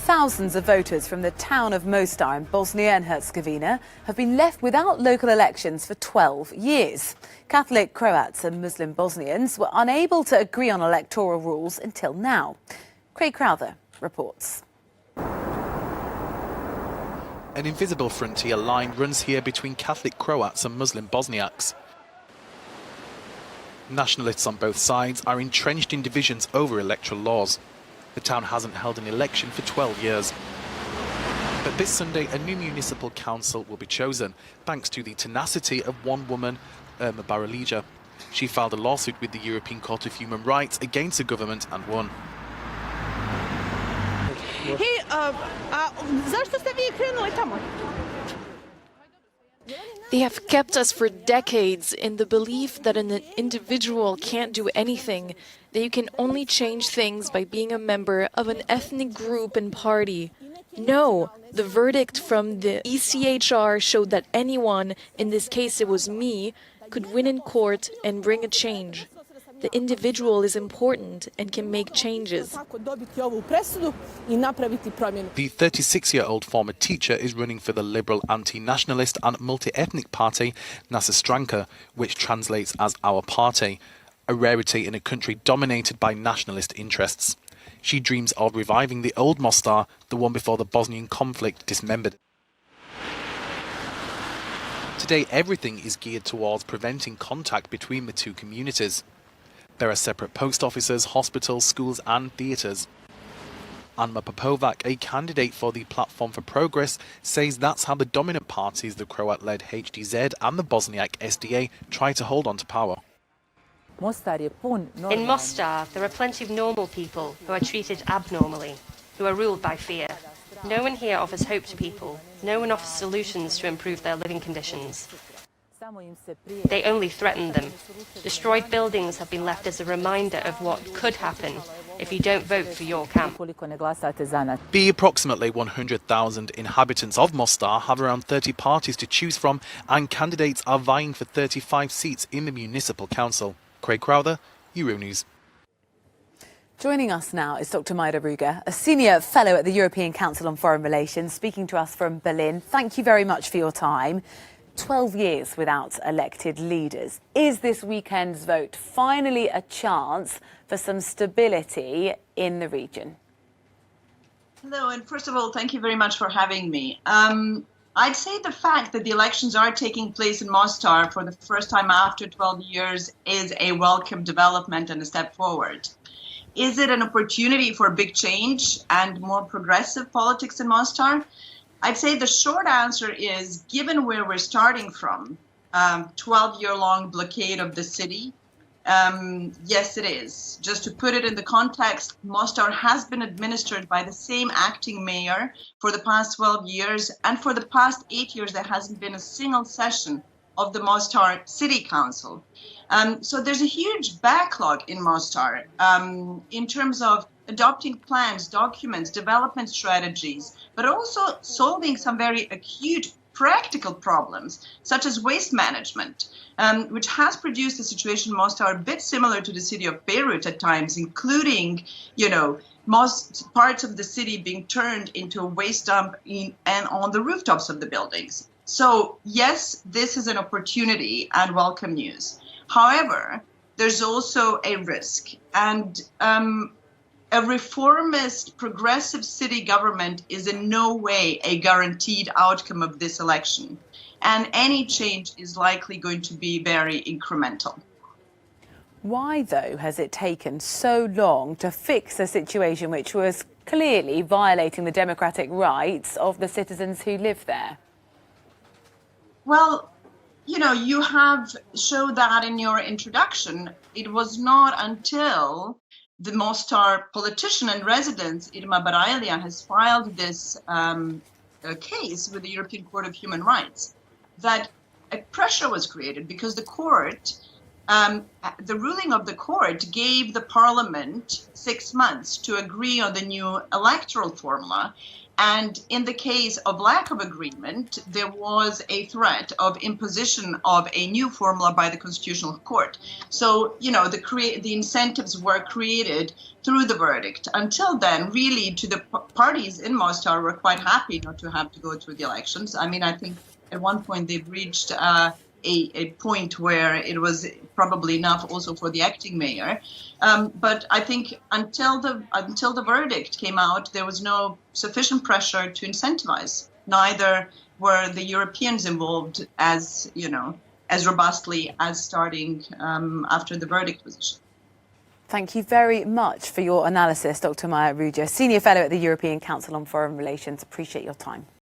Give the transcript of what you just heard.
Thousands of voters from the town of Mostar in Bosnia and Herzegovina have been left without local elections for 12 years. Catholic Croats and Muslim Bosnians were unable to agree on electoral rules until now. Craig Crowther reports. An invisible frontier line runs here between Catholic Croats and Muslim Bosniaks. Nationalists on both sides are entrenched in divisions over electoral laws. The town hasn't held an election for 12 years. But this Sunday, a new municipal council will be chosen, thanks to the tenacity of one woman, Irma Baralija. She filed a lawsuit with the European Court of Human Rights against the government and won. They have kept us for decades in the belief that an individual can't do anything, that you can only change things by being a member of an ethnic group and party. No, the verdict from the ECHR showed that anyone, in this case it was me, could win in court and bring a change. The individual is important and can make changes. The 36-year-old former teacher is running for the liberal anti-nationalist and multi-ethnic party Naša Stranka, which translates as Our Party, a rarity in a country dominated by nationalist interests. She dreams of reviving the old Mostar, the one before the Bosnian conflict dismembered. Today, everything is geared towards preventing contact between the two communities. There are separate post offices, hospitals, schools and theatres. Anma Popovac, a candidate for the Platform for Progress, says that's how the dominant parties, the Croat-led HDZ and the Bosniak SDA, try to hold on to power. In Mostar, there are plenty of normal people who are treated abnormally, who are ruled by fear. No one here offers hope to people. No one offers solutions to improve their living conditions. They only threaten them. Destroyed buildings have been left as a reminder of what could happen if you don't vote for your camp. The approximately 100,000 inhabitants of Mostar have around 30 parties to choose from, and candidates are vying for 35 seats in the municipal council. Craig Crowther, Euronews. Joining us now is Dr. Maida Ruger, a senior fellow at the European Council on Foreign Relations, speaking to us from Berlin. Thank you very much for your time. 12 years without elected leaders. Is this weekend's vote finally a chance for some stability in the region? Hello, and first of all, thank you very much for having me. I'd say the fact that the elections are taking place in Mostar for the first time after 12 years is a welcome development and a step forward. Is it an opportunity for big change and more progressive politics in Mostar? I'd say the short answer is, given where we're starting from, 12-year-long blockade of the city, yes, it is. Just to put it in the context, Mostar has been administered by the same acting mayor for the past 12 years, and for the past 8 years, there hasn't been a single session of the Mostar City Council. So there's a huge backlog in Mostar in terms of adopting plans, documents, development strategies, but also solving some very acute practical problems, such as waste management, which has produced a situation in Mostar a bit similar to the city of Beirut at times, including, most parts of the city being turned into a waste dump and on the rooftops of the buildings. So, yes, this is an opportunity and welcome news. However, there's also a risk, and a reformist, progressive city government is in no way a guaranteed outcome of this election, and any change is likely going to be very incremental. Why, though, has it taken so long to fix a situation which was clearly violating the democratic rights of the citizens who live there? Well, you have showed that in your introduction. It was not until the Mostar politician and resident, Irma Baralija, has filed this case with the European Court of Human Rights that a pressure was created, because the court the ruling of the court gave the parliament 6 months to agree on the new electoral formula. And in the case of lack of agreement, there was a threat of imposition of a new formula by the Constitutional Court. So, the incentives were created through the verdict. Until then, really, to the parties in Mostar were quite happy not to have to go through the elections. I mean, I think at one point they've reached a point where it was probably enough also for the acting mayor. But I think until the verdict came out, there was no sufficient pressure to incentivize. Neither were the Europeans involved as robustly as starting after the verdict was issued. Thank you very much for your analysis, Dr. Maya Ruja, Senior Fellow at the European Council on Foreign Relations. Appreciate your time.